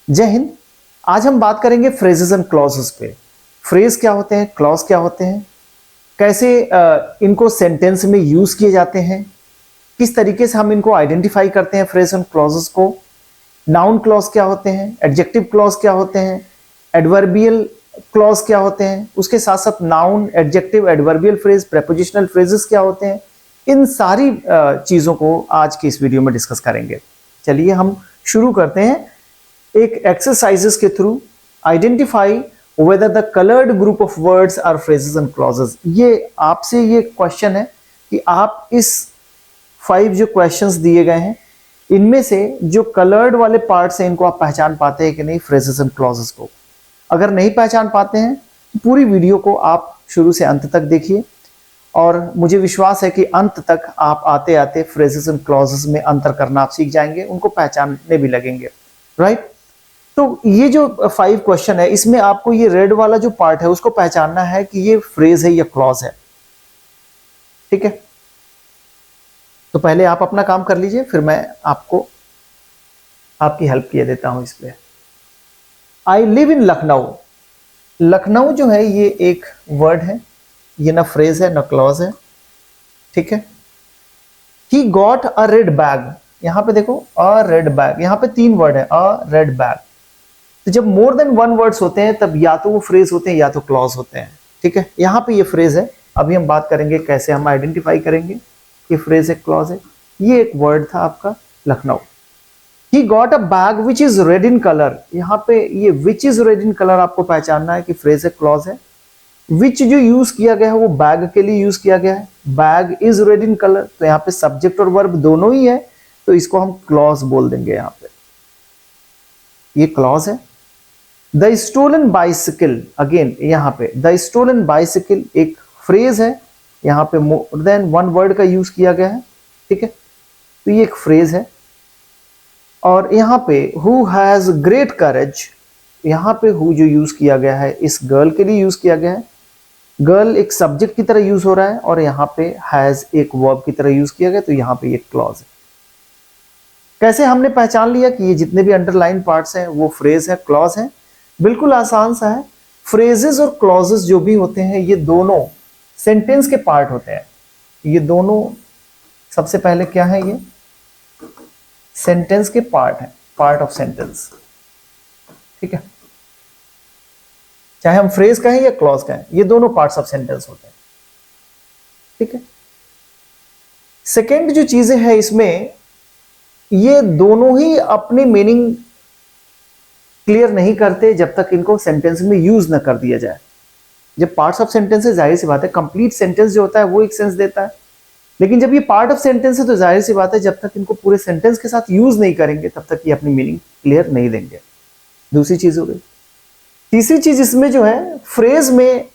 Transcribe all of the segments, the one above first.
जय हिंद। आज हम बात करेंगे फ्रेजेस एंड क्लॉजेस पे। फ्रेज क्या होते हैं, क्लॉज क्या होते हैं, कैसे इनको सेंटेंस में यूज किए जाते हैं, किस तरीके से हम इनको आइडेंटिफाई करते हैं फ्रेज एंड क्लॉजेस को, नाउन क्लॉज क्या होते हैं, एडजेक्टिव क्लॉज क्या होते हैं, एडवर्बियल क्लॉज क्या होते हैं, उसके साथ साथ noun, adjective, adverbial phrase, prepositional phrases क्या होते हैं। इन सारी चीजों को आज के इस वीडियो में डिस्कस करेंगे। चलिए हम शुरू करते हैं एक एक्सरसाइजेस के थ्रू। Identify whether the coloured group of words are phrases and clauses. ये आपसे ये क्वेश्चन है कि आप इस 5 जो क्वेश्चंस दिए गए हैं इनमें से जो कलर्ड वाले पार्ट्स हैं इनको आप पहचान पाते हैं कि नहीं फ्रेजेस एंड क्लॉजेस को। अगर नहीं पहचान पाते हैं तो पूरी वीडियो को आप शुरू से अंत तक देखिए और मुझे विश्वास है कि अंत तक आप आते आते फ्रेजेस एंड क्लॉजेस में अंतर करना आप सीख जाएंगे, उनको पहचानने भी लगेंगे। राइट? तो ये जो 5 क्वेश्चन है इसमें आपको ये रेड वाला जो पार्ट है उसको पहचानना है कि ये फ्रेज है या क्लॉज है। ठीक है, तो पहले आप अपना काम कर लीजिए, फिर मैं आपको आपकी हेल्प किए देता हूं। इसलिए I live in Lucknow. Lucknow जो है ये एक वर्ड है, ये ना फ्रेज है ना क्लॉज है। ठीक है, he got a red bag. यहां पे देखो अ रेड बैग, यहां पे 3 वर्ड है अ रेड बैग। तो जब मोर देन 1 वर्ड्स होते हैं तब या तो वो फ्रेज होते हैं या तो क्लॉज होते हैं। ठीक है, यहां पे ये फ्रेज है। अभी हम बात करेंगे कैसे हम आइडेंटिफाई करेंगे कि फ्रेज है क्लॉज है। ये एक वर्ड था आपका Lucknow. He got a bag which is red in colour. यहां पे ये which is red in colour आपको पहचानना है कि फ्रेज है क्लॉज है। विच जो यूज किया गया है वो बैग के लिए यूज किया गया है। Bag is red in colour, तो यहाँ पे सब्जेक्ट और वर्ब दोनों ही है, तो इसको हम क्लॉज बोल देंगे। यहाँ पे ये क्लॉज है। द स्टोलन बाइसिकल, अगेन यहाँ पे द स्टोलन बाइसिकल एक फ्रेज है, यहाँ पे मोर देन 1 वर्ड का यूज किया गया है। ठीक है, तो ये एक फ्रेज है। और यहाँ पे हु हैज ग्रेट करेज, यहाँ पे हु जो यूज किया गया है इस गर्ल के लिए यूज किया गया है। गर्ल एक सब्जेक्ट की तरह यूज हो रहा है और यहाँ पे हैज एक वर्ब की तरह यूज किया गया, तो यहाँ पे ये क्लॉज है। कैसे हमने पहचान लिया कि ये जितने भी अंडरलाइन पार्ट्स हैं वो फ्रेज है क्लॉज है? बिल्कुल आसान सा है। फ्रेजेस और क्लॉजेस जो भी होते हैं ये दोनों सेंटेंस के पार्ट होते हैं। ये दोनों सबसे पहले क्या है, ये सेंटेंस के पार्ट है, पार्ट ऑफ सेंटेंस। ठीक है, चाहे हम फ्रेज कहें या क्लॉज कहें, ये दोनों पार्ट्स ऑफ सेंटेंस होते हैं। ठीक है, सेकेंड जो चीजें हैं इसमें, ये दोनों ही अपनी मीनिंग क्लियर नहीं करते जब तक इनको सेंटेंस में यूज न कर दिया जाए। जब पार्ट्स ऑफ सेंटेंस है जाहिर सी बात है कंप्लीट सेंटेंस जो होता है वो एक सेंस देता है, लेकिन जब ये पार्ट ऑफ सेंटेंस है तो जाहिर सी बात है जब तक इनको पूरे सेंटेंस के साथ यूज नहीं करेंगे तब तक ये अपनी मीनिंग क्लियर नहीं देंगे। दूसरी चीज हो गई। तीसरी चीज इसमें जो है, फ्रेज में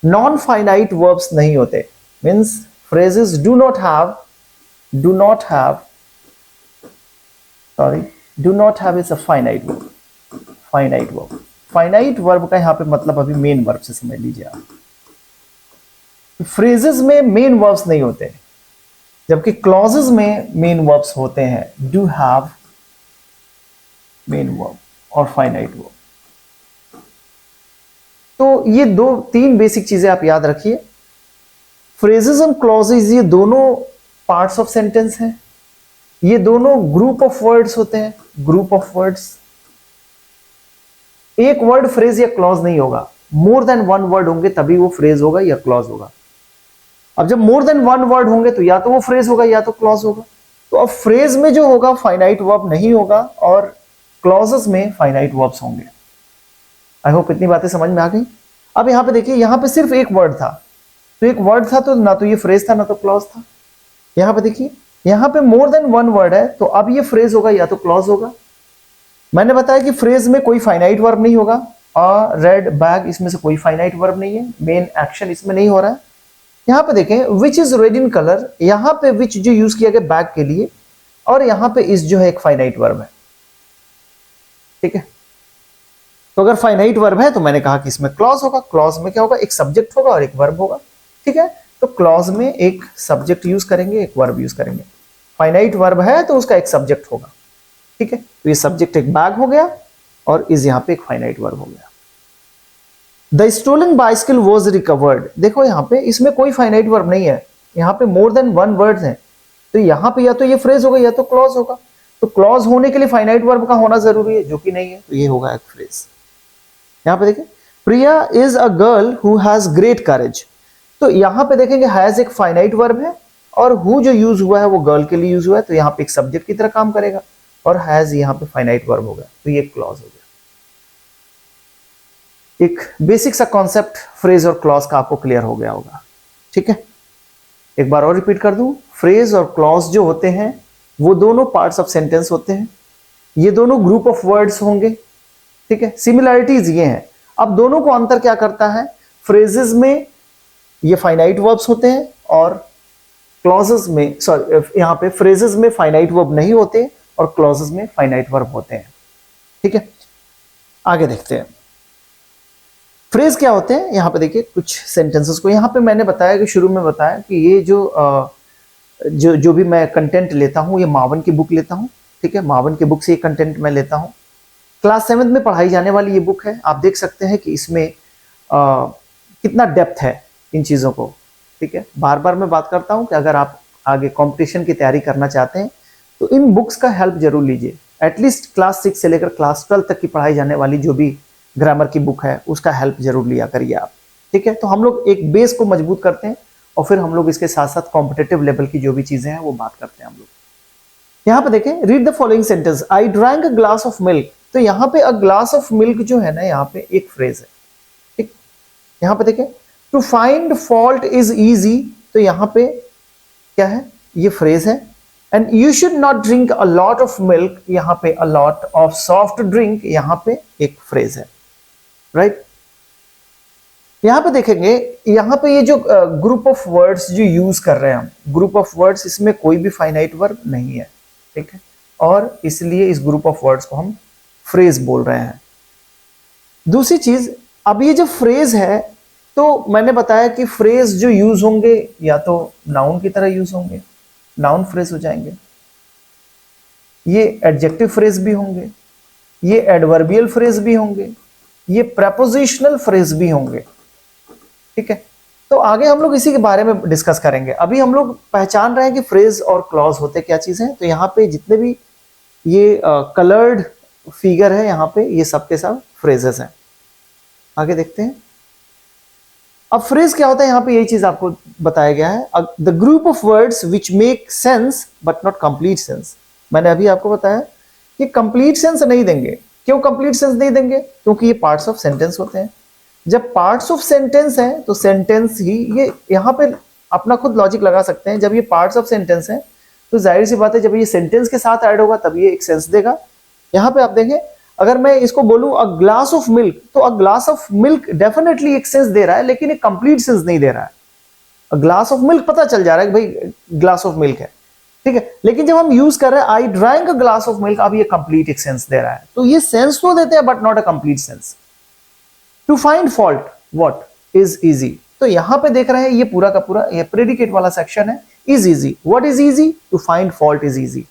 नॉन फाइनाइट वर्ब्स नहीं होते। Means phrases do not have is a finite verb. Finite verb का यहां पे मतलब अभी मेन वर्ब से समझ लीजिए आप। फ्रेजेस में मेन वर्ब्स नहीं होते, जबकि क्लॉजेस में मेन वर्ब्स होते हैं। डू हैव मेन वर्ब और फाइनाइट वर्ब। तो ये 2-3 बेसिक चीजें आप याद रखिए। फ्रेजेस एंड क्लॉजेस ये दोनों पार्ट्स ऑफ सेंटेंस हैं, ये दोनों ग्रुप ऑफ वर्ड्स होते हैं। ग्रुप ऑफ वर्ड्स, एक वर्ड फ्रेज या क्लॉज नहीं होगा, मोर देन 1 वर्ड होंगे तभी वो फ्रेज होगा या क्लॉज होगा। अब जब मोर देन 1 वर्ड होंगे तो या तो वो फ्रेज होगा या तो क्लॉज होगा। तो अब फ्रेज में जो होगा फाइनाइट वर्ब नहीं होगा और क्लॉजेस में फाइनाइट वर्ब्स होंगे। आई होप इतनी बातें समझ में आ गई। अब यहां पे देखिए, यहां पे सिर्फ एक वर्ड था, तो एक वर्ड था तो ना तो ये फ्रेज था ना तो क्लॉज था। यहां पे देखिए, यहां पे मोर देन 1 वर्ड है तो अब ये फ्रेज होगा या तो क्लॉज होगा। मैंने बताया कि फ्रेज में कोई फाइनाइट वर्ब नहीं होगा। अ रेड बैग, इसमें से कोई फाइनाइट वर्ब नहीं है, मेन एक्शन इसमें नहीं हो रहा है। यहां पे देखें which is red in colour, यहां पे विच जो यूज किया गया बैग के लिए, और यहां पे इस जो है एक फाइनाइट वर्ब है। ठीक है, तो अगर फाइनाइट वर्ब है तो मैंने कहा कि इसमें क्लॉज होगा। क्लॉज में क्या होगा, एक सब्जेक्ट होगा और एक वर्ब होगा। ठीक है, तो क्लॉज में एक सब्जेक्ट यूज करेंगे, एक वर्ब यूज करेंगे। फाइनाइट वर्ब है तो उसका एक सब्जेक्ट होगा। ठीक है, तो ये सब्जेक्ट एक बैग हो गया और इज यहां पे एक फाइनाइट वर्ब हो गया। The stolen bicycle was recovered, देखो यहां पे इसमें कोई फाइनाइट वर्ब नहीं है, यहां पे मोर देन वन वर्ड है, तो यहां पे या तो ये फ्रेज होगा या तो क्लॉज होगा, तो क्लॉज होने के लिए फाइनाइट वर्ब का होना जरूरी है, जो कि नहीं है, तो ये होगा एक फ्रेज। यहां पे देखिए Priya is a girl who has great courage, तो यहां पे देखेंगे हैज एक फाइनाइट वर्ब है और हु जो यूज हुआ है वो गर्ल के लिए यूज हुआ है, तो यहां पे एक सब्जेक्ट की तरह काम करेगा, और हैज यहां पे फाइनाइट वर्ब हो गया, तो ये क्लॉज हो गया। एक बेसिक सा कॉन्सेप्ट फ्रेज और क्लॉज का आपको क्लियर हो गया होगा, ठीक है। एक बार और रिपीट कर दूं, फ्रेज और क्लॉज जो होते हैं वो दोनों पार्ट्स ऑफ सेंटेंस होते हैं, ये दोनों ग्रुप ऑफ वर्ड्स होंगे, ठीक है। सिमिलरिटीज ये हैं। अब दोनों को अंतर क्या करता है, फ्रेजेस में ये फाइनाइट वर्ब्स होते हैं और क्लॉजेस में, सॉरी यहां पे फ्रेजेस में फाइनाइट वर्ब नहीं होते और क्लॉजेस में फाइनाइट वर्ब होते हैं, ठीक है। आगे देखते हैं फ्रेज क्या होते हैं। यहां पे देखिए कुछ सेंटेंसेस को, यहां पे मैंने बताया कि शुरू में बताया कि ये जो भी मैं कंटेंट लेता हूं ये मावन की बुक लेता हूं, ठीक है। मावन की बुक से ये कंटेंट मैं लेता हूं। क्लास 7 में पढ़ाई जाने वाली ये बुक है। आप देख सकते हैं कि इसमें कितना डेप्थ है इन चीज़ों को, ठीक है। बार बार मैं बात करता हूं कि अगर आप आगे कंपटीशन की तैयारी करना चाहते हैं तो इन बुक्स का हेल्प जरूर लीजिए। एटलीस्ट क्लास 6 से लेकर क्लास 12 तक की पढ़ाई जाने वाली जो भी ग्रामर की बुक है उसका हेल्प जरूर लिया करिए आप, ठीक है। तो हम लोग एक बेस को मजबूत करते हैं और फिर हम लोग इसके साथ साथ कॉम्पिटेटिव लेवल की जो भी चीजें हैं वो बात करते हैं हम लोग। यहाँ पे देखें, read the following sentence, I drank a glass of milk, तो यहाँ पे अ ग्लास ऑफ मिल्क जो है ना, यहाँ पे एक फ्रेज है, ठीक। यहाँ पे देखें, to find fault is easy, तो यहाँ पे क्या है, ये फ्रेज है। And you should not drink a lot of milk, यहाँ पे a lot of soft drink, यहाँ पे एक फ्रेज है, राइट। यहां पे देखेंगे, यहां पे ये जो ग्रुप ऑफ वर्ड्स जो यूज कर रहे हैं हम, ग्रुप ऑफ वर्ड्स, इसमें कोई भी फाइनाइट वर्ब नहीं है, ठीक है, और इसलिए इस ग्रुप ऑफ वर्ड्स को हम फ्रेज बोल रहे हैं। दूसरी चीज, अब ये जो फ्रेज है, तो मैंने बताया कि फ्रेज जो यूज होंगे या तो नाउन की तरह यूज होंगे, नाउन फ्रेज हो जाएंगे, ये एडजेक्टिव फ्रेज भी होंगे, ये एडवर्बियल फ्रेज भी होंगे, ये प्रेपोजिशनल फ्रेज भी होंगे, ठीक है। तो आगे हम लोग इसी के बारे में डिस्कस करेंगे। अभी हम लोग पहचान रहे हैं कि फ्रेज और क्लॉज होते क्या चीज है। तो यहाँ पे जितने भी ये कलर्ड फिगर है, यहाँ पे ये सब के सब फ्रेजेस हैं। आगे देखते हैं। अब फ्रेज क्या होता है, यहाँ पे यही चीज आपको बताया गया है, the group of words which make sense but not complete sense. मैंने अभी आपको बताया कि कंप्लीट सेंस नहीं देंगे। क्यों कंप्लीट सेंस नहीं देंगे? क्योंकि ये पार्ट्स ऑफ सेंटेंस होते हैं। जब पार्ट्स ऑफ सेंटेंस है तो सेंटेंस ही, ये यहाँ पे अपना खुद लॉजिक लगा सकते हैं। जब ये पार्ट्स ऑफ सेंटेंस है तो जाहिर सी बात है जब ये सेंटेंस के साथ ऐड होगा तब ये एक सेंस देगा। यहाँ पे आप देखें, अगर मैं इसको बोलूं अ ग्लास ऑफ मिल्क, तो a glass of milk definitely एक सेंस दे रहा है, लेकिन एक कंप्लीट सेंस नहीं दे रहा है। अ ग्लास ऑफ मिल्क पता चल जा रहा है कि भाई ग्लास ऑफ मिल्क है, ठीक है। लेकिन जब हम यूज कर रहे हैं I drank a glass of milk, अब ये कंप्लीट एक सेंस दे रहा है। तो ये सेंस तो देते हैं but not a complete sense. To find fault what is easy, तो यहां पे देख रहे हैं ये पूरा का पूरा ये प्रेडिकेट वाला सेक्शन है। Is easy, what is easy? To find fault is easy,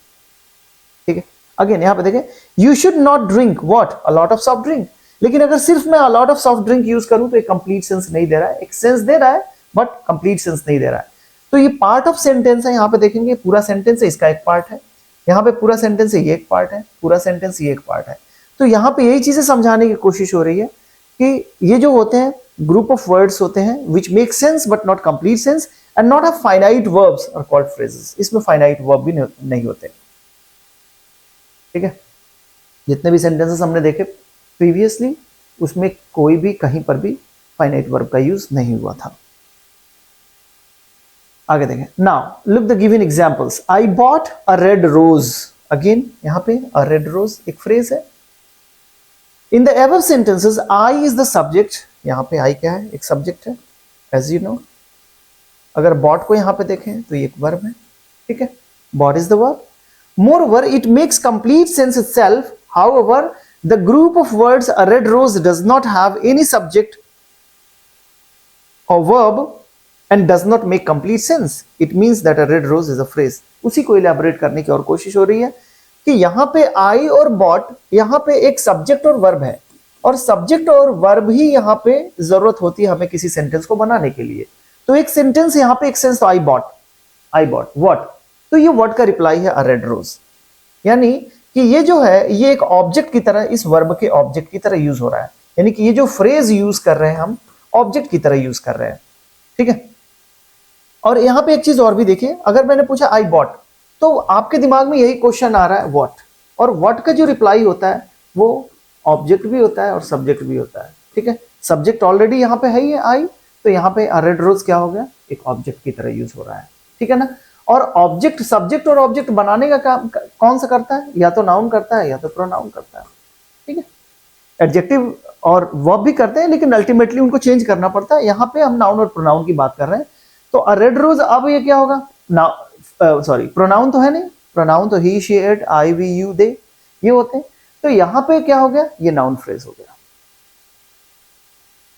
ठीक है। अगेन यहां पे देखें, you should not drink what, a lot of soft drink. लेकिन अगर सिर्फ मैं a lot of soft drink use करूं तो एक कंप्लीट सेंस नहीं दे रहा है, एक सेंस दे रहा है बट कंप्लीट सेंस नहीं दे रहा है। तो ये पार्ट ऑफ सेंटेंस है। यहां पे देखेंगे पूरा सेंटेंस है, इसका एक पार्ट है। यहाँ पे पूरा सेंटेंस है, ये एक पार्ट है। पूरा सेंटेंस ये एक पार्ट है। तो यहाँ पे यही चीजें समझाने की कोशिश हो रही है कि ये जो होते हैं ग्रुप ऑफ वर्ड्स होते हैं which make sense but not complete sense and not have finite verbs are called phrases. इसमें फाइनाइट वर्ब भी नहीं होते, ठीक है। जितने भी सेंटेंसेस हमने देखे प्रीवियसली उसमें कोई भी कहीं पर भी फाइनाइट वर्ब का यूज नहीं हुआ था। आगे देखें, now look the given examples. I bought a red rose, again यहां पे अ रेड रोज एक फ्रेज है। In the above sentences I is the subject, यहां पे आई क्या है? एक सब्जेक्ट है, एज यू नो। अगर बॉट को यहां पे देखें तो ये एक वर्ब है, ठीक है। Bot is the verb. Moreover, it makes complete sense itself. However, the group of words a red rose does not have any subject or verb and does not make complete sense. It means that a red rose is a phrase. उसी को elaborate करने की और कोशिश हो रही है कि यहां पे आई और बॉट, यहां पे एक सब्जेक्ट और वर्ब है, और सब्जेक्ट और वर्ब ही यहां पे जरूरत होती है हमें किसी सेंटेंस को बनाने के लिए। तो एक सेंटेंस यहां पे एक सेंस तो आई बॉट व्हाट, तो ये व्हाट का रिप्लाई है अ रेड रोज, यानी कि ये जो है ये एक ऑब्जेक्ट की तरह, इस वर्ब के ऑब्जेक्ट की तरह यूज हो रहा है, यानी कि ये जो फ्रेज यूज कर रहे हैं हम ऑब्जेक्ट की तरह यूज कर रहे हैं, ठीक है। और यहां पे एक चीज और भी देखिए, अगर मैंने पूछा आई बॉट, तो आपके दिमाग में यही क्वेश्चन आ रहा है व्हाट, और व्हाट का जो रिप्लाई होता है वो ऑब्जेक्ट भी होता है और सब्जेक्ट भी होता है, ठीक है। सब्जेक्ट ऑलरेडी यहां पे है ही है आई, तो यहां पे अ रेड रोज क्या हो गया, एक ऑब्जेक्ट की तरह यूज हो रहा है, ठीक है ना। और ऑब्जेक्ट, सब्जेक्ट और ऑब्जेक्ट बनाने का काम कौन सा करता है, या तो नाउन करता है या तो प्रोनाउन करता है, ठीक है। एडजेक्टिव और वर्ब भी करते हैं, लेकिन अल्टीमेटली उनको चेंज करना पड़ता है। यहां पे हम नाउन और प्रोनाउन की बात कर रहे हैं, तो अ रेड रोज, अब ये क्या होगा, सॉरी प्रोनाउन तो है नहीं, प्रोनाउन तो he she it I we you they ये होते हैं, तो यहां पे क्या हो गया, ये नाउन फ्रेज हो गया,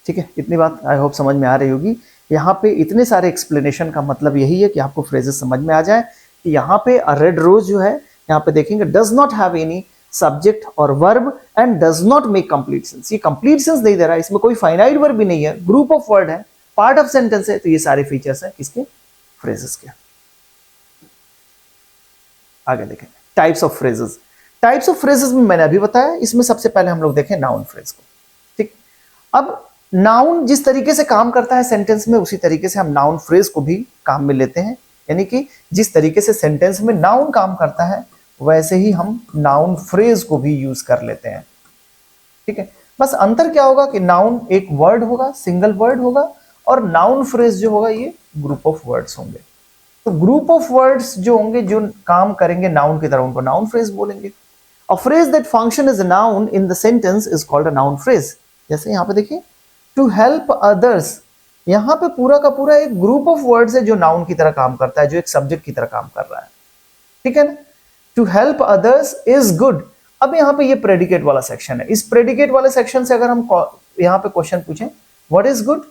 ठीक है। इतनी बात आई होप समझ में आ रही होगी। यहाँ पे इतने सारे एक्सप्लेनेशन का मतलब यही है कि आपको फ्रेजेस समझ में आ जाए कि यहाँ पे अ रेड रोज जो है, यहाँ पे देखेंगे does not have any subject और verb and does not make complete sense, ये कंप्लीट सेंस नहीं दे रहा है, इसमें कोई फाइनाइट वर्ब भी नहीं है, ग्रुप ऑफ वर्ड है, पार्ट ऑफ सेंटेंस है, तो ये सारे फीचर्स है किसके, फ्रेजेस के। आगे देखें types of phrases. Types of phrases में मैंने अभी बताया, इसमें सबसे पहले हम लोग देखें नाउन फ्रेज को, ठीक। अब नाउन जिस तरीके से काम करता है सेंटेंस में, उसी तरीके से हम नाउन फ्रेज को भी काम में लेते हैं, यानी कि जिस तरीके से सेंटेंस में नाउन काम करता है वैसे ही हम नाउन फ्रेज को भी यूज कर लेते हैं, ठीक है। बस अंतर क्या होगा कि नाउन एक वर्ड होगा, सिंगल वर्ड होगा, और नाउन फ्रेज जो होगा ये ग्रुप ऑफ वर्ड्स होंगे। तो ग्रुप ऑफ वर्ड्स जो होंगे, जो काम करेंगे नाउन की तरह, उनको नाउन फ्रेज बोलेंगे। A phrase that function as a noun in the sentence is called a noun phrase. जैसे यहां पे देखिए टू हेल्प अदर्स, यहां पे पूरा का पूरा एक ग्रुप ऑफ वर्ड्स है जो नाउन की तरह काम करता है, जो एक सब्जेक्ट की तरह काम कर रहा है, ठीक है ना। To help others is good. अब यहां पे ये प्रेडिकेट वाला सेक्शन है, इस प्रेडिकेट वाले सेक्शन से अगर हम यहां पे क्वेश्चन पूछें व्हाट इज गुड,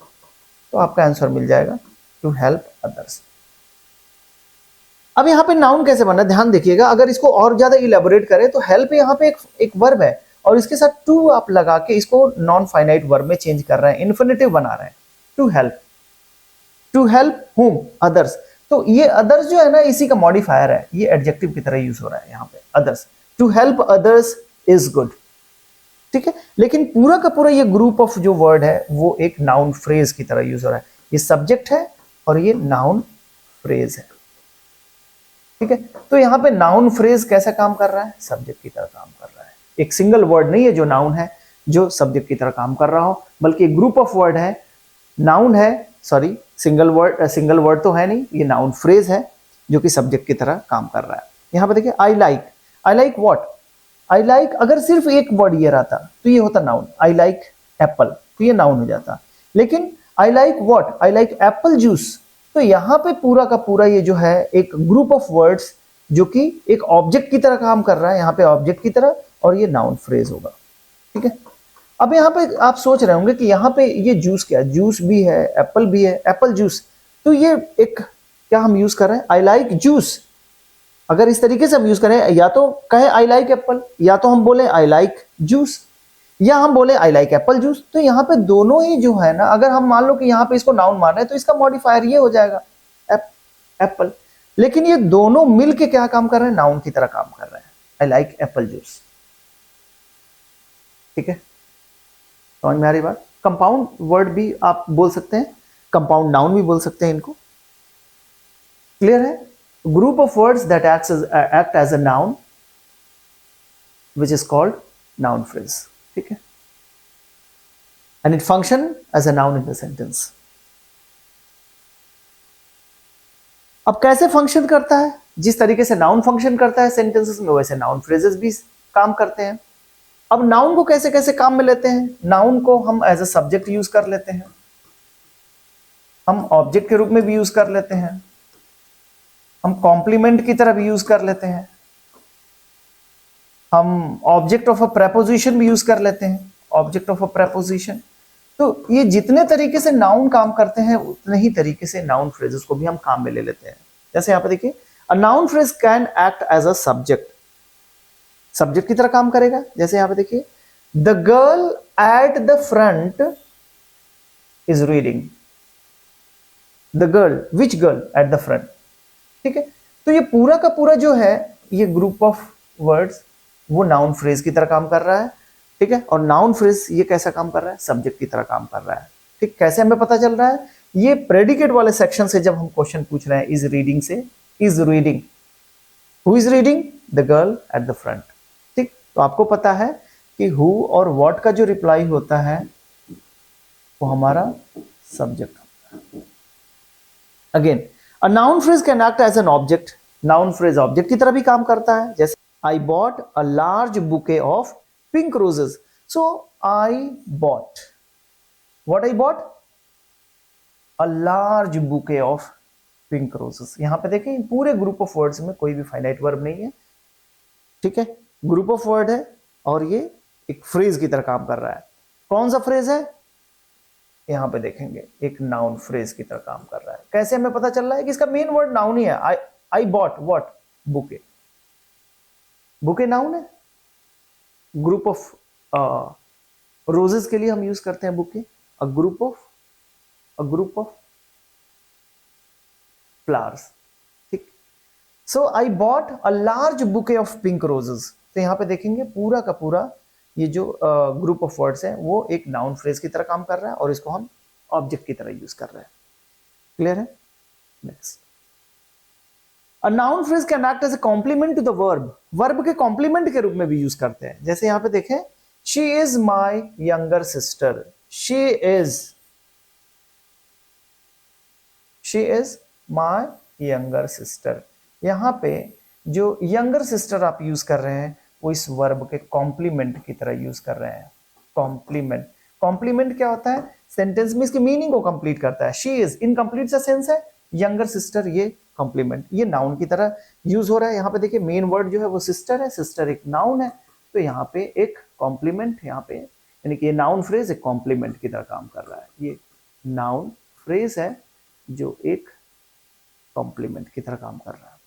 तो आपका आंसर मिल जाएगा टू हेल्प अदर्स। अब यहां पे नाउन कैसे बना, ध्यान देखिएगा, अगर इसको और ज्यादा इलेबोरेट करें तो हेल्प यहां पे एक वर्ब है, और इसके साथ टू आप लगा के इसको नॉन फाइनाइट वर्ब में चेंज कर रहे हैं, इन्फिनेटिव बना रहे हैं, टू हेल्प हुम, अदर्स। तो ये अदर्स जो है ना, इसी का मॉडिफायर है, ये एडजेक्टिव की तरह यूज हो रहा है यहाँ पे, others. To help others is good, ठीक है। लेकिन पूरा का पूरा ये ग्रुप ऑफ जो वर्ड है वो एक नाउन फ्रेज की तरह यूज हो रहा है, ये सब्जेक्ट है और ये नाउन फ्रेज है, ठीक है। तो यहाँ पे नाउन फ्रेज कैसा काम कर रहा है, सब्जेक्ट की तरह काम कर रहा है, एक सिंगल वर्ड नहीं है जो नाउन है, जो सब्जेक्ट की तरह काम कर रहा हो, बल्कि एक ग्रुप ऑफ वर्ड है, नाउन है, सॉरी सिंगल वर्ड तो है नहीं, ये नाउन फ्रेज है जो कि सब्जेक्ट की तरह काम कर रहा है। यहां पे देखिए I like what, I like अगर सिर्फ एक वर्ड ये रहता तो ये होता नाउन, आई लाइक एप्पल, तो ये नाउन हो जाता, लेकिन I like what, I like Apple juice, तो यहां पे पूरा का पूरा ये जो है एक ग्रुप ऑफ वर्ड्स जो कि एक ऑब्जेक्ट की तरह काम कर रहा है, यहां पे ऑब्जेक्ट की तरह, और ये नाउन फ्रेज होगा, ठीक है। अब यहाँ पे आप सोच रहे होंगे कि यहाँ पे ये जूस क्या, जूस भी है, एप्पल भी है, एप्पल जूस, तो ये एक क्या हम यूज कर रहे हैं, आई लाइक जूस। अगर इस तरीके से हम यूज करें, या तो कहें आई लाइक एप्पल, या तो हम बोले आई लाइक जूस, या हम बोले आई लाइक एप्पल जूस, तो यहाँ पे दोनों ही जो है ना, अगर हम मान लो कि यहाँ पे इसको नाउन मान रहे हैं तो इसका मॉडिफायर ये हो जाएगा एप्पल, लेकिन ये दोनों मिलके क्या काम कर रहे हैं, नाउन की तरह काम कर रहे हैं, आई लाइक एप्पल जूस, ठीक है। समझ में आ रही बात। कंपाउंड वर्ड भी आप बोल सकते हैं, कंपाउंड नाउन भी बोल सकते हैं इनको, क्लियर है। Group of words that act as a noun which is called noun phrase, ठीक है, and it function as a noun in the sentence. अब कैसे फंक्शन करता है, जिस तरीके से नाउन फंक्शन करता है सेंटेंसेस में, वैसे नाउन फ्रेजेस भी काम करते हैं। अब नाउन को कैसे कैसे काम में लेते हैं, नाउन को हम एज अ सब्जेक्ट यूज कर लेते हैं, हम ऑब्जेक्ट के रूप में भी यूज कर लेते हैं, हम कॉम्प्लीमेंट की तरह भी यूज कर लेते हैं, हम ऑब्जेक्ट ऑफ अ प्रेपोजिशन भी यूज कर लेते हैं, ऑब्जेक्ट ऑफ अ प्रेपोजिशन। तो ये जितने तरीके से नाउन काम करते हैं उतने ही तरीके से नाउन फ्रेजेस को भी हम काम में ले लेते हैं। जैसे यहां पे देखिए, a noun phrase can act as a subject, subject की तरह काम करेगा। जैसे यहां पे देखिए, the girl at the front is reading. The girl, which girl at the front. ठीक है, तो ये पूरा का पूरा जो है ये ग्रुप ऑफ वर्ड्स वो नाउन फ्रेज की तरह काम कर रहा है। ठीक है, और नाउन फ्रेज ये कैसा काम कर रहा है, सब्जेक्ट की तरह काम कर रहा है। ठीक, कैसे हमें पता चल रहा है, ये प्रेडिकेट वाले सेक्शन से जब हम क्वेश्चन पूछ रहे हैं इज रीडिंग से, is reading, who is reading, the girl at the front. ठीक, तो आपको पता है कि हु और व्हाट का जो रिप्लाई होता है वो हमारा सब्जेक्ट होता है। Again, a noun phrase can act as an object. Noun phrase object की तरह भी काम करता है। जैसे I bought a large bouquet of pink roses. So I bought, what I bought, a large bouquet of pink roses. यहां पे देखें पूरे ग्रुप ऑफ वर्ड्स में कोई भी फाइनाइट वर्ब नहीं है। ठीक है, ग्रुप ऑफ वर्ड है और ये एक फ्रेज की तरह काम कर रहा है। कौन सा फ्रेज है, यहां पे देखेंगे एक नाउन फ्रेज की तरह काम कर रहा है। कैसे हमें पता चल रहा है कि इसका मेन वर्ड नाउन ही है। I bought what, bouquet. Bouquet noun है। ग्रुप ऑफ रोजेस के लिए हम यूज करते हैं bouquet. A group of flowers. ठीक, so I bought a large bouquet of pink roses. तो यहां पे देखेंगे पूरा का पूरा ये जो ग्रुप ऑफ वर्ड्स है वो एक नाउन फ्रेज की तरह काम कर रहा है और इसको हम ऑब्जेक्ट की तरह यूज कर रहे हैं। क्लियर है? Next, a noun phrase can act as a complement to the verb. Verb के कॉम्प्लीमेंट के रूप में भी यूज करते हैं। जैसे यहां पे देखें, she is my younger sister. She is my younger sister. यहां पे जो यंगर सिस्टर आप यूज कर रहे हैं वो इस वर्ब के कॉम्प्लीमेंट की तरह यूज कर रहे हैं। कॉम्प्लीमेंट, कॉम्प्लीमेंट क्या होता है, सेंटेंस में इसकी मीनिंग को कंप्लीट करता है। शी इज इनकम्प्लीट सा सेंस है, यंगर सिस्टर ये कॉम्प्लीमेंट, ये नाउन की तरह यूज हो रहा है। यहाँ पे देखिए मेन वर्ड जो है वो सिस्टर है, सिस्टर एक नाउन है, तो यहाँ पे एक कॉम्प्लीमेंट, यहाँ पे यानी कि ये नाउन फ्रेज एक कॉम्प्लीमेंट की तरह काम कर रहा है। ये नाउन फ्रेज है जो एक कॉम्प्लीमेंट की तरह काम कर रहा है।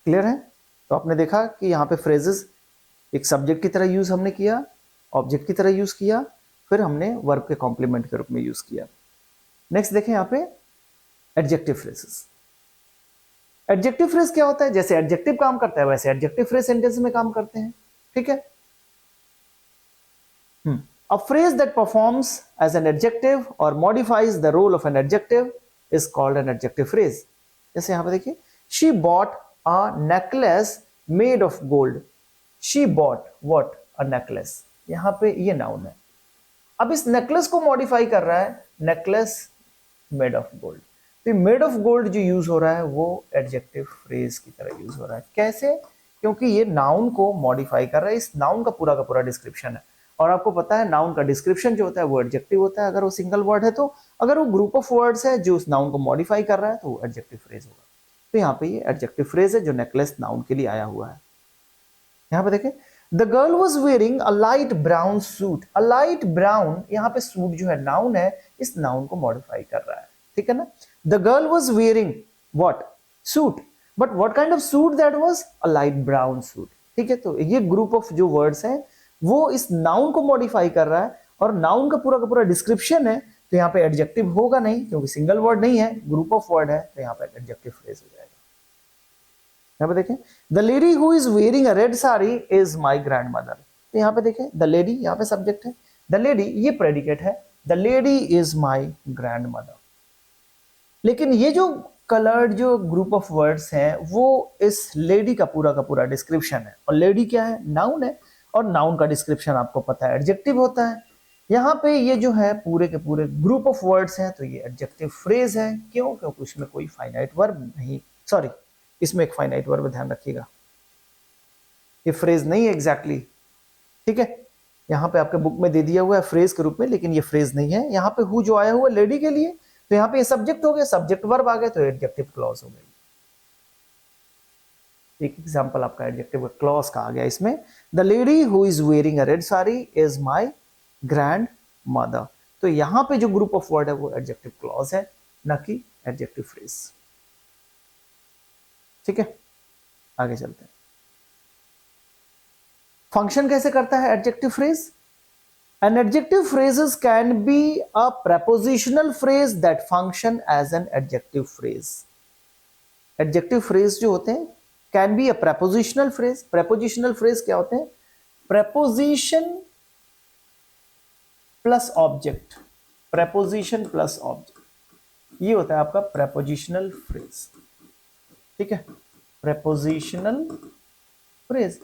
क्लियर है? तो आपने देखा कि यहाँ पे फ्रेजेस एक सब्जेक्ट की तरह यूज हमने किया, ऑब्जेक्ट की तरह यूज किया, फिर हमने वर्ब के कॉम्प्लीमेंट के रूप में यूज किया। नेक्स्ट देखें यहाँ पे एडजेक्टिव फ्रेजेस। एडजेक्टिव फ्रेज क्या होता है, जैसे एडजेक्टिव काम करता है वैसे एडजेक्टिव फ्रेज सेंटेंस में काम करते हैं। ठीक है, a phrase that performs as an adjective or modifies the role of an adjective is called an adjective phrase. जैसे यहां पे देखिए, she bought a necklace made of gold. She bought what, a necklace. यहां पे ये noun है। अब इस नेकलेस को मॉडिफाई कर रहा है, नेकलेस मेड ऑफ गोल्ड। तो मेड ऑफ गोल्ड जो यूज हो रहा है वो एडजेक्टिव फ्रेज की तरह यूज हो रहा है। कैसे? क्योंकि ये नाउन को मॉडिफाई कर रहा है। इस नाउन का पूरा डिस्क्रिप्शन है और आपको पता है नाउन का डिस्क्रिप्शन जो होता है वो एडजेक्टिव होता है अगर वो सिंगल वर्ड है तो। अगर वो ग्रुप ऑफ वर्ड्स है जो उस नाउन को मॉडिफाई कर रहा है तो वो एडजेक्टिव फ्रेज होगा। तो यहाँ पे ये एडजेक्टिव फ्रेज है जो नेकलेस नाउन के लिए आया हुआ है। यहाँ पे देखें, the girl was wearing a light brown suit. A light brown, यहाँ पे सूट जो है नाउन है, इस नाउन को मॉडिफाई कर रहा है। ठीक है ना? The girl was wearing what, suit, but what kind of suit that was, a light brown suit. ठीक है, तो ये ग्रुप ऑफ जो वर्ड्स हैं वो इस नाउन को मॉडिफाई कर रहा है और नाउन का पूरा डिस्क्रिप्शन है। तो यहाँ पे एडजेक्टिव होगा नहीं क्योंकि सिंगल वर्ड नहीं है, ग्रुप ऑफ वर्ड है, तो यहाँ पे एडजेक्टिव फ्रेज हो जाएगा। यहाँ पे देखें, the lady who is wearing a red sari is my grand mother. तो यहाँ पे देखें, द लेडी यहाँ पे सब्जेक्ट है, द लेडी ये प्रेडिकेट है, the lady is my grand mother. लेकिन ये जो कलर्ड जो ग्रुप ऑफ वर्ड्स हैं वो इस लेडी का पूरा डिस्क्रिप्शन है और लेडी क्या है, नाउन है और नाउन का डिस्क्रिप्शन आपको पता है एडजेक्टिव होता है। यहाँ पे ये जो है पूरे के पूरे ग्रुप ऑफ वर्ड्स हैं तो ये एडजेक्टिव फ्रेज है। क्यों? क्योंकि उसमें कोई फाइनाइट वर्ब नहीं, सॉरी इसमें एक फाइनाइट वर्ब, ध्यान रखिएगा ये फ्रेज नहीं है एग्जैक्टली। ठीक है, यहाँ पे आपके बुक में दे दिया हुआ है फ्रेज के रूप में, लेकिन ये फ्रेज नहीं है। यहाँ पे हु जो आया हुआ लेडी के लिए, तो यहाँ पे ये सब्जेक्ट हो गया, सब्जेक्ट वर्ब आ गए तो एडजेक्टिव क्लॉज हो गई। एक एग्जांपल आपका एडजेक्टिव क्लॉज का आ गया इसमें, the lady who is wearing a red sari is my grand mother. तो यहाँ पे जो ग्रुप ऑफ वर्ड है वो एडजेक्टिव क्लॉज है, ना कि एडजेक्टिव फ्रेज। ठीक है, आगे चलते हैं। फंक्शन कैसे करता है adjective phrase? An adjective phrases can be a prepositional phrase that function as an adjective phrase. Adjective phrase जो होते हैं can be a prepositional phrase. Prepositional phrase क्या होते हैं? Preposition plus object. Preposition plus object. ये होता है आपका prepositional phrase. ठीक है? Prepositional phrase.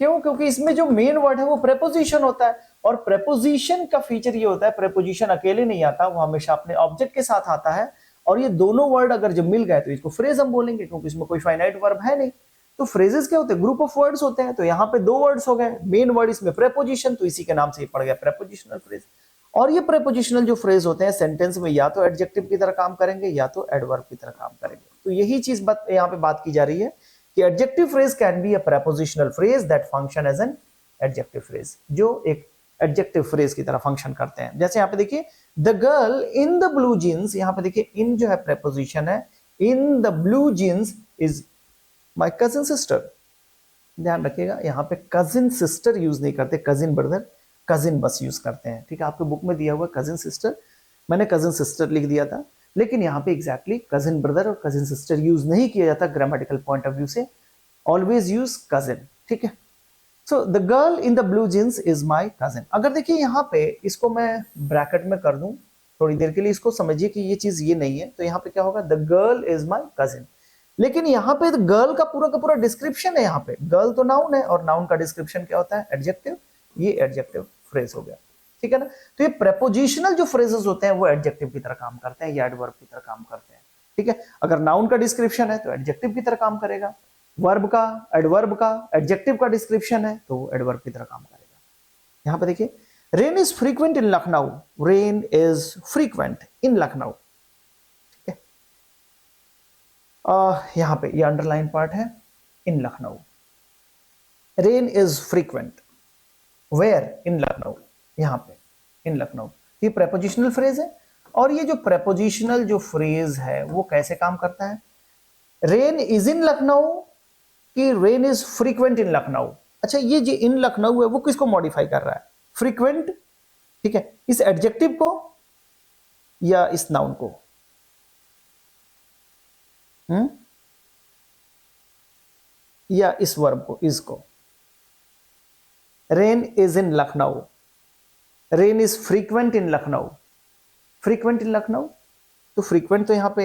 क्यों? क्योंकि इसमें जो मेन वर्ड है वो प्रेपोजिशन होता है, और प्रेपोजिशन का फीचर ये होता है, प्रेपोजिशन अकेले नहीं आता, वो हमेशा अपने ऑब्जेक्ट के साथ आता है, और ये दोनों वर्ड अगर जब मिल गए तो इसको फ्रेज हम बोलेंगे, क्योंकि इसमें कोई फाइनाइट वर्ब है नहीं। तो फ्रेजेस क्या होते हैं? ग्रुप ऑफ वर्ड्स होते हैं। तो यहाँ पे दो वर्ड्स हो गए, मेन वर्ड इसमें प्रेपोजिशन, तो इसी के नाम से ही पड़ गया प्रेपोजिशनल फ्रेज। और ये प्रेपोजिशनल जो फ्रेज होते हैं सेंटेंस में या तो एडजेक्टिव की तरह काम करेंगे या तो एडवर्ब की तरह काम करेंगे। तो यही चीज यहाँ पे बात की जा रही है कि adjective phrase can be a prepositional phrase that function as an adjective phrase, जो एक एडजेक्टिव फ्रेज की तरह फंक्शन करते हैं। जैसे यहाँ पे देखिए the girl in the blue jeans, यहाँ पे देखिए इन जो है प्रेपोजिशन है, in the blue jeans is my cousin sister. ध्यान रखिएगा यहाँ पे कजिन सिस्टर यूज नहीं करते, कजिन ब्रदर, कजिन बस यूज करते हैं। ठीक है, आपके बुक में दिया हुआ कजिन सिस्टर, मैंने कजिन सिस्टर लिख दिया था, लेकिन यहाँ पे एग्जैक्टली कजिन ब्रदर और कजिन सिस्टर यूज नहीं किया जाता ग्रामेटिकल पॉइंट ऑफ व्यू से, ऑलवेज यूज कजिन। ठीक है, so the girl in the blue jeans is my cousin. अगर देखिए यहाँ पे इसको मैं ब्रैकेट में कर दूं थोड़ी देर के लिए, इसको समझिए कि ये चीज ये नहीं है, तो यहाँ पे क्या होगा? The girl is my cousin. लेकिन यहाँ पे गर्ल का पूरा डिस्क्रिप्शन है। यहाँ पे गर्ल तो नाउन है, और नाउन का डिस्क्रिप्शन क्या होता है? एडजेक्टिव। ये एडजेक्टिव फ्रेज हो गया। ठीक है ना? तो ये प्रेपोजिशनल जो फ्रेजेस होते हैं वो एडजेक्टिव की तरह काम करते हैं या एडवर्ब की तरह काम करते हैं। ठीक है, अगर नाउन का डिस्क्रिप्शन है तो एडजेक्टिव की तरह काम करेगा, वर्ब का, एडवर्ब का, एडजेक्टिव का डिस्क्रिप्शन है तो एडवर्ब की तरह काम करेगा। यहां पे देखिए rain is frequent in Lucknow, rain is frequent in Lucknow. ठीक है, यहां पे ये अंडरलाइन पार्ट है, in Lucknow. Rain is frequent where? In Lucknow. यहां पे इन लखनऊ, ये प्रेपोजिशनल फ्रेज है। और ये जो प्रेपोजिशनल जो फ्रेज है वो कैसे काम करता है? रेन इज इन लखनऊ कि rain is frequent in Lucknow? अच्छा, ये जो इन लखनऊ है वो किसको मॉडिफाई कर रहा है? फ्रीक्वेंट, ठीक है, इस एडजेक्टिव को या इस नाउन को? या इस वर्ब को, इसको? Rain is in Lucknow, rain is frequent in Lucknow. Frequent in Lucknow, तो फ्रीक्वेंट तो यहां पे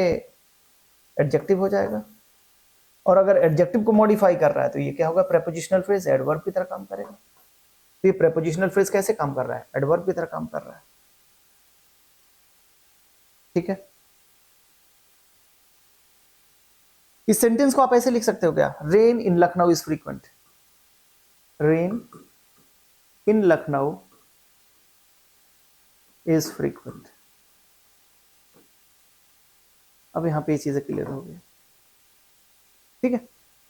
एडजेक्टिव हो जाएगा, और अगर एडजेक्टिव को मॉडिफाई कर रहा है तो ये क्या होगा? प्रेपोजिशनल फ्रेज, एडवर्ब की तरह काम करेगा। तो ये प्रेपोजिशनल फ्रेज कैसे काम कर रहा है? एडवर्ब की तरह काम कर रहा है। ठीक है, इस सेंटेंस को आप ऐसे लिख सकते हो क्या? Rain in Lucknow is frequent, rain in Lucknow is frequent. अब यहां पे ये चीजें क्लियर हो गई। ठीक है,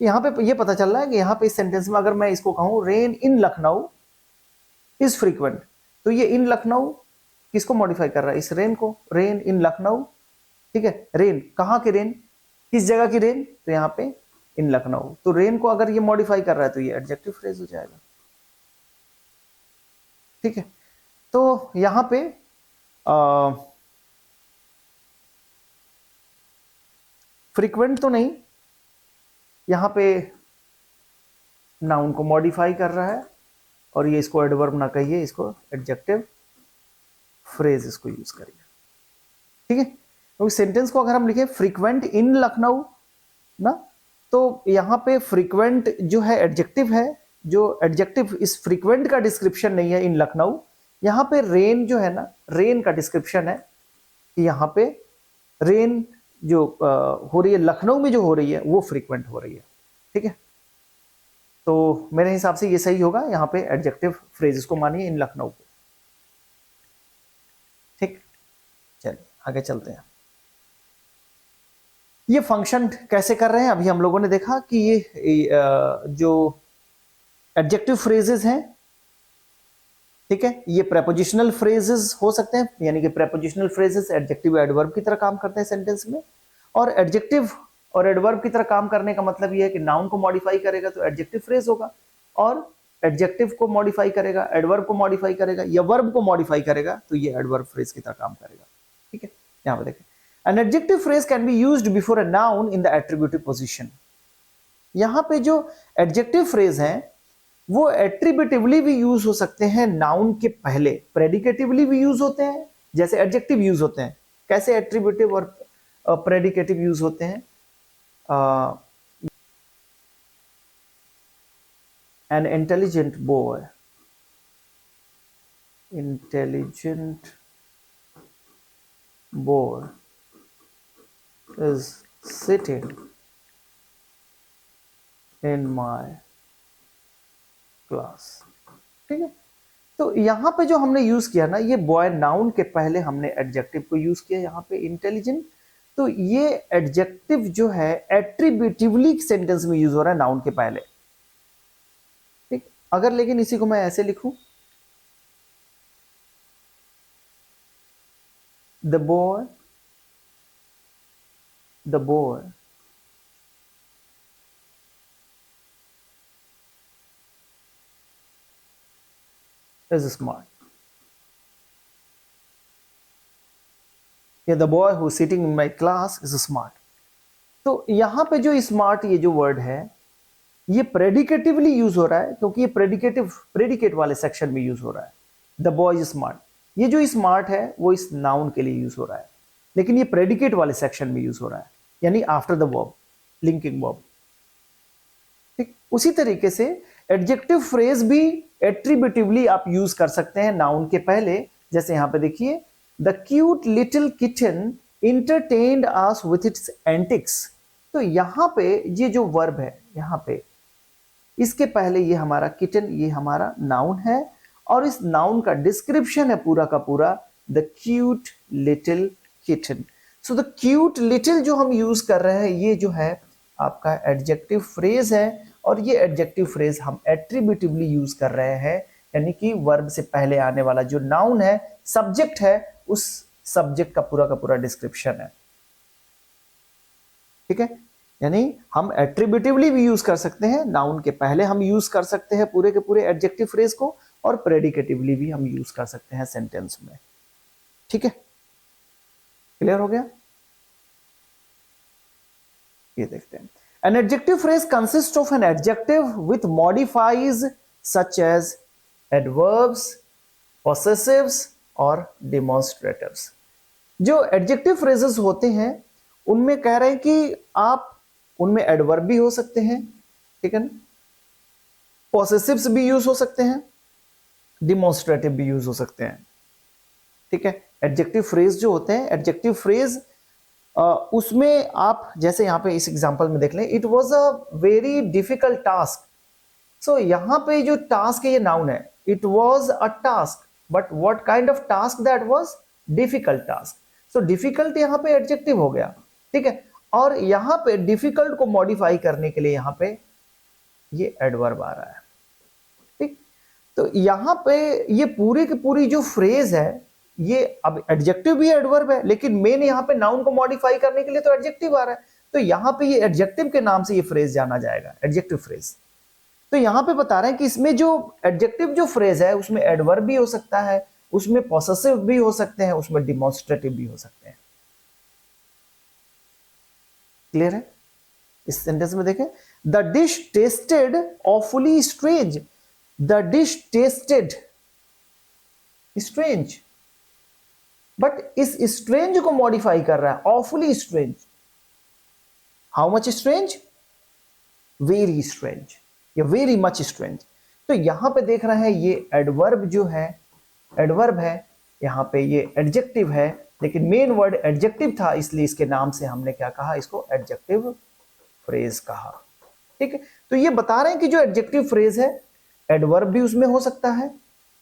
यहां पे ये पता चल रहा है कि यहां पे इस सेंटेंस में अगर मैं इसको कहूं rain in Lucknow is frequent, तो ये इन लखनऊ किसको मॉडिफाई कर रहा है? इस रेन को, रेन इन लखनऊ। ठीक है, रेन कहां की रेन, किस जगह की रेन? तो यहां पे इन लखनऊ। तो रेन को अगर ये मॉडिफाई कर रहा है तो ये एडजेक्टिव फ्रेज हो जाएगा। ठीक है, तो यहां पे फ्रीक्वेंट तो नहीं, यहां पे नाउन को मॉडिफाई कर रहा है, और ये इसको एडवर्ब ना कहिए, इसको एडजेक्टिव फ्रेज इसको यूज करिए। ठीक है, तो सेंटेंस को अगर हम लिखे फ्रीक्वेंट इन लखनऊ ना, तो यहां पे फ्रीक्वेंट जो है एडजेक्टिव है, जो एडजेक्टिव इस फ्रीक्वेंट का डिस्क्रिप्शन नहीं है इन लखनऊ। यहां पे रेन जो है ना, रेन का डिस्क्रिप्शन है कि यहां पे रेन जो हो रही है लखनऊ में, जो हो रही है वो फ्रीक्वेंट हो रही है। ठीक है, तो मेरे हिसाब से ये सही होगा, यहां पे एडजेक्टिव फ्रेज इसको मानिए इन लखनऊ को। ठीक, चलिए आगे चलते हैं। ये फंक्शन कैसे कर रहे हैं अभी हम लोगों ने देखा कि ये जो एडजेक्टिव फ्रेजेस हैं, ठीक है, ये प्रेपोजिशनल फ्रेजेस हो सकते हैं, यानी कि प्रेपोजिशनल फ्रेजेस एडजेक्टिव एडवर्ब की तरह काम करते हैं सेंटेंस में। और एडजेक्टिव और एडवर्ब की तरह काम करने का मतलब ये है कि नाउन को मॉडिफाई करेगा तो एडजेक्टिव फ्रेज होगा, और एडजेक्टिव को मॉडिफाई करेगा, एडवर्ब को मॉडिफाई करेगा या वर्ब को मॉडिफाई करेगा, तो ये एडवर्ब फ्रेज की तरह काम करेगा। ठीक है, यहां पर देखें, N adjective phrase can be used before a noun in the attributive position. यहां पे जो एडजेक्टिव फ्रेज हैं वो एट्रीब्यूटिवली भी यूज हो सकते हैं नाउन के पहले, प्रेडिकेटिवली भी यूज होते हैं जैसे एडजेक्टिव यूज होते हैं। कैसे एट्रीब्यूटिव और प्रेडिकेटिव यूज होते हैं? An intelligent boy, intelligent boy is sitting in my class. ठीक है, तो यहां पे जो हमने यूज किया ना, ये बॉय नाउन के पहले हमने एडजेक्टिव को यूज किया यहां पे इंटेलिजेंट, तो ये एडजेक्टिव जो है एट्रीब्यूटिवली सेंटेंस में यूज हो रहा है नाउन के पहले। ठीक, अगर लेकिन इसी को मैं ऐसे लिखूं, the boy is smart, yeah, the boy who is sitting in my class is smart। तो यहां पे जो स्मार्ट ये जो वर्ड है ये प्रेडिकेटिवली यूज हो रहा है, क्योंकि ये प्रेडिकेट वाले सेक्शन में यूज हो रहा है। द बॉय इज स्मार्ट, ये जो स्मार्ट है वो इस नाउन के लिए यूज हो रहा है, लेकिन ये प्रेडिकेट वाले सेक्शन में यूज हो रहा है, यानी after the verb, linking verb. ठीक, उसी तरीके से एडजेक्टिव फ्रेज भी एट्रीब्यूटिवली आप यूज कर सकते हैं नाउन के पहले। जैसे यहां पे देखिए, the cute little kitten entertained us with its antics. तो यहां पे ये जो वर्ब है, यहां पे इसके पहले ये हमारा किटन, ये हमारा नाउन है, और इस नाउन का डिस्क्रिप्शन है पूरा का पूरा, the cute little kitten. So the cute little जो हम यूज कर रहे हैं ये जो है आपका एडजेक्टिव फ्रेज है, और ये एडजेक्टिव फ्रेज हम एट्रीब्यूटिवली यूज कर रहे हैं, यानी कि वर्ब से पहले आने वाला जो नाउन है, सब्जेक्ट है, उस सब्जेक्ट का पूरा डिस्क्रिप्शन है। ठीक है, यानी हम एट्रीब्यूटिवली भी यूज कर सकते हैं, नाउन के पहले हम यूज कर सकते हैं पूरे के पूरे एडजेक्टिव फ्रेज को, और प्रेडिकेटिवली भी हम यूज कर सकते हैं सेंटेंस में। ठीक है, क्लियर हो गया? ये देखते हैं, an adjective phrase consists of an adjective with modifiers such as adverbs, possessives और demonstratives। जो adjective phrases होते हैं उनमें कह रहे हैं कि आप उनमें adverb भी हो सकते हैं, ठीक है ना, possessives भी यूज हो सकते हैं, demonstrative भी यूज हो सकते हैं। ठीक है, adjective phrase जो होते हैं, adjective phrase उसमें आप जैसे यहां पे इस एग्जांपल में देख लें, it was a very difficult task. सो यहां पे जो टास्क है ये नाउन है, it was a task, but what kind of task that was? Difficult task. So difficult यहां पे एडजेक्टिव हो गया। ठीक है, और यहां पे डिफिकल्ट को मॉडिफाई करने के लिए यहां पे ये एडवर्ब आ रहा है। ठीक, तो यहां पे ये पूरी की पूरी जो फ्रेज है, ये अब एडजेक्टिव भी एडवर्ब है, लेकिन मेन यहां पे नाउन को मॉडिफाई करने के लिए तो एडजेक्टिव आ रहा है, तो यहां पे ये एडजेक्टिव के नाम से ये फ्रेज जाना जाएगा, एडजेक्टिव फ्रेज। तो यहां पे बता रहे हैं कि इसमें जो एडजेक्टिव जो फ्रेज है उसमें एडवर्ब भी हो सकता है, उसमें पॉसेसिव भी हो सकते हैं, उसमें डिमॉन्स्ट्रेटिव भी हो सकते हैं। क्लियर है? इस सेंटेंस में देखें, the dish tested awfully strange. The dish tested strange, but इस स्ट्रेंज को मॉडिफाई कर रहा है, awfully strange. How much strange? Very strange या वेरी मच स्ट्रेंज। तो यहां पे देख रहे हैं ये एडवर्ब जो है, एडवर्ब है, यहां पे ये एडजेक्टिव है, लेकिन मेन वर्ड एडजेक्टिव था, इसलिए इसके नाम से हमने क्या कहा, इसको एडजेक्टिव फ्रेज कहा। ठीक है, तो ये बता रहे हैं कि जो एडजेक्टिव फ्रेज है एडवर्ब भी उसमें हो सकता है,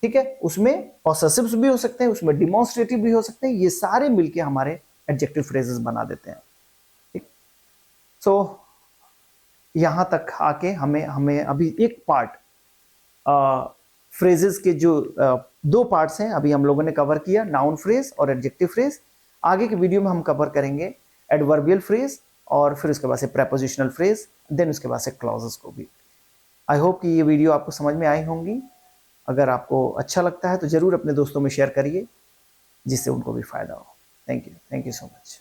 ठीक है, उसमें पॉसेसिव्स भी हो सकते हैं, उसमें डिमॉन्स्ट्रेटिव भी हो सकते हैं, ये सारे मिलके हमारे एडजेक्टिव फ्रेजेस बना देते हैं। ठीक, सो यहां तक आके हमें अभी एक पार्ट फ्रेजेस के जो दो पार्ट्स हैं अभी हम लोगों ने कवर किया, नाउन फ्रेज और एडजेक्टिव फ्रेज। आगे के वीडियो में हम कवर करेंगे एडवर्बियल फ्रेज, और फिर उसके बाद से प्रेपोजिशनल फ्रेज, देन उसके बाद से क्लॉजेस को भी। आई होप कि ये वीडियो आपको समझ में आई होंगी। अगर आपको अच्छा लगता है तो ज़रूर अपने दोस्तों में शेयर करिए, जिससे उनको भी फ़ायदा हो। Thank you so much.